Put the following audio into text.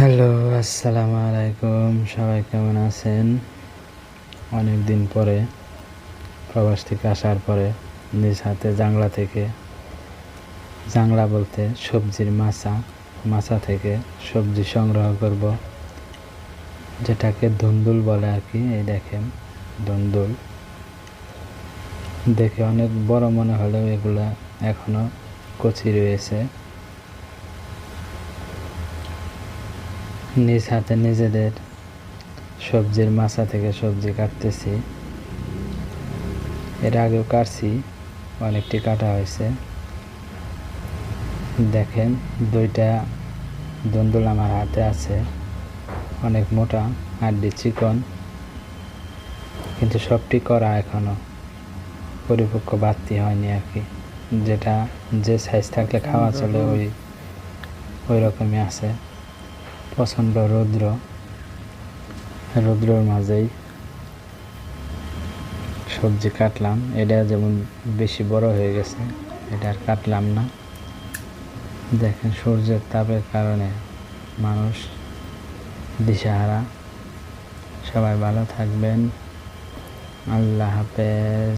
Hello, আসসালামু আলাইকুম। সবাই কেমন আছেন? অনেক দিন পরে প্রবাস থেকে আসার পরে নিজ হাতে জাংলা বলতে সবজির মাচা থেকে সবজি সংগ্রহ করব, যেটাকে ধুন্দুল বলে আর কি। এই দেখেন ধুন্দুল, দেখে অনেক বড় মনে হলেও এগুলা এখনো কচি রয়েছে। নিজ হাতে নিজেদের সবজির মাচা থেকে সবজি কাটতেছি। এর আগেও কাটছি, অনেকটি কাটা হয়েছে। দেখেন দুইটা ধুন্দুল আমার হাতে আছে, অনেক মোটা, হাড্ডি চিকন, কিন্তু সবটি করা এখনো পরিপক্ক বাড়তি হয়নি আর কি। যে সাইজ থাকলে খাওয়া চলে ওই রকমই আছে। প্রচণ্ড রৌদ্রর মাঝেই সবজি কাটলাম। এটা যেমন বেশি বড় হয়ে গেছে, এটা আর কাটলাম না। দেখেন সূর্যের তাপের কারণে মানুষ দিশাহারা। সবাই ভালো থাকবেন। আল্লাহ হাফেজ।